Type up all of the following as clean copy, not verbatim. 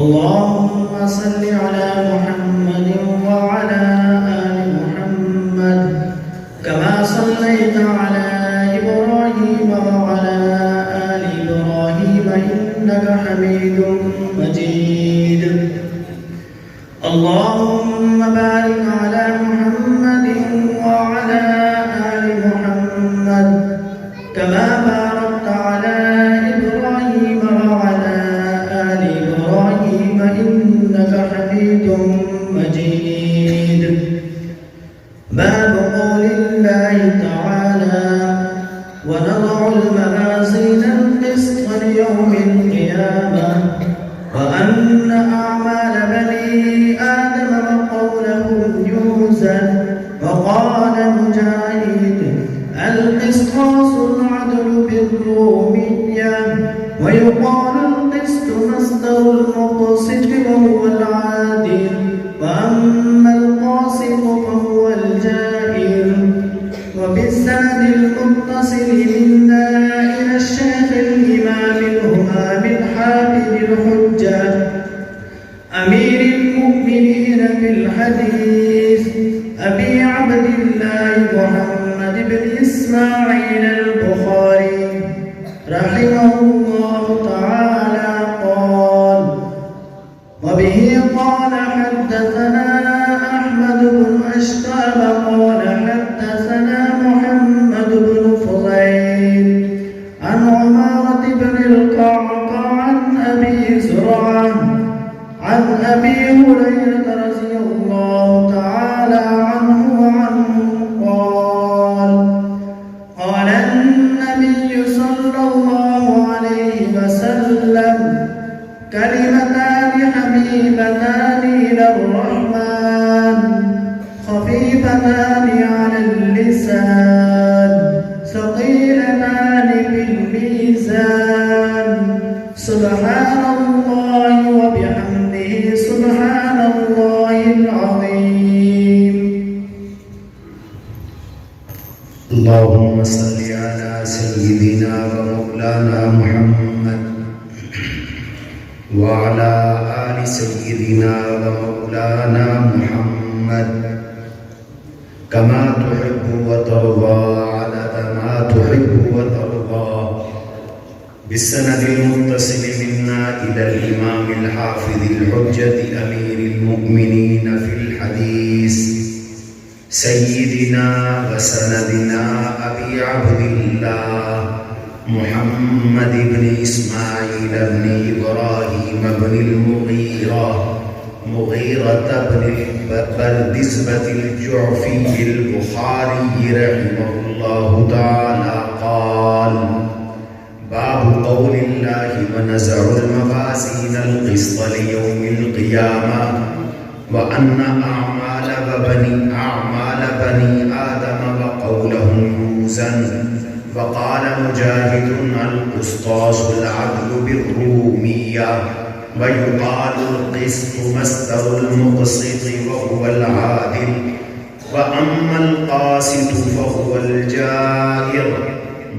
اللهم صل على محمد وعلى آل محمد كما صليت على إبراهيم وعلى آل إبراهيم إنك حميد مجيد. اللهم بارك على محمد وعلى آل محمد كما باركت على إبراهيم وعلى آل إبراهيم إنك حميد مجيد. باب قول الله تعالى: ونضع الموازين القسط ليوم القيامة وأن أعمال بني آدم وقولهم يوزن. وقال مجاهد: القسطاس العدل بالرومية. ويقال القسط مصدر المقسط وهو العادل، وأما القاسط فهو الجائر. وبالسند المتصل منا إلى الشيخ الإمام الهمام الحافظ الحجة أمير المؤمنين في الحديث أبي عبد الله محمد بن إسماعيل البخاري رحمه الله تعالى قال: وبه قال حدثنا أحمد بن أشتاب قال حدثنا محمد بن فضيل عن عمارة بن القعقاع عن أبي زرعة عن أبي هريرة رضي الله تعالى عنه قال: قال النبي صلى الله عليه وسلم: كلمتان حبيبتان إلى الرحمن خفيفتان على اللسان ثقيلتان في الميزان سبحان الله وبحمده سبحان الله العظيم. اللهم صل على سيدنا ومولانا محمد وعلى آل سيدنا ومولانا محمد كما تحب وترضى عدد ما تحب وترضى. بالسند المتصل منا إلى الإمام الحافظ الحجة أمير المؤمنين في الحديث سيدنا وسندنا أبي عبد الله محمد بن إسماعيل بن إبراهيم بن مغيرة بن بردزبة الجعفي البخاري رحمه الله تعالى قال: باب قول الله: ونزع الموازين القسط ليوم القيامة وأن أعمال بني آدم وقولهم يوزن. وقال مجاهد: القسطاس العدل بالرومية. ويقال القسط مصدر المقسط وهو العادل، وأما القاسط فهو الجائر.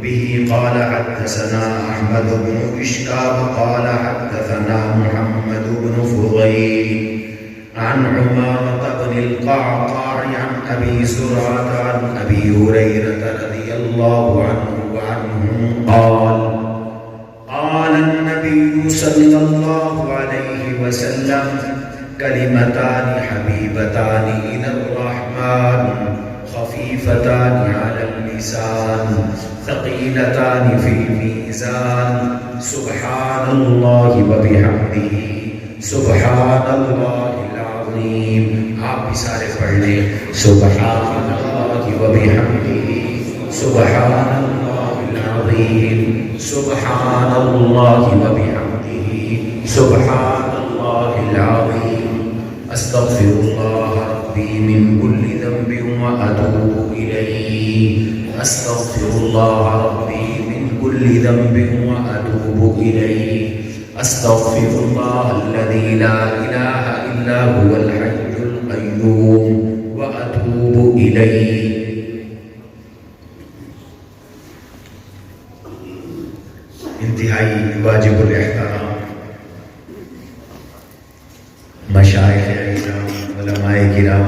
به قال حدثنا أحمد بن إشكاب قال حدثنا محمد بن فضيل عن عمارة بن القعقاع عن أبي زرعة عن أبي هريرة رضي الله عنه قال: قال النبي صلى الله عليه وسلم: كلمتان حبيبتان إلى الرحمن خفيفتان على اللسان ثقيلتان في الميزان سبحان الله وبحمده سبحان الله العظيم. आप भी सारे पढ़ लें: सुबहान अल्लाह व बिहम्दिही सुबहान अल्लाहिल अज़ीम सुबहान अल्लाह व बिहम्दिही सुबहान अल्लाहिल अज़ीम। अस्तग़फिरुल्लाह रब्बी मिन कुल्लि ज़ंबिन व अतूबु इलैहि। अस्तग़फिरुल्लाह रब्बी मिन कुल्लि ज़ंबिन व अतूबु इलैहि। अस्तग़फिरुल्लाह अल्लज़ी ला इलाहा इल्ला हुवल हय्युल क़य्यूम व अतूबु इलैहि। इंतहाई वाजिबुल एहतराम മശായിഖ് കിരാം, ഉലമായെ കിരാം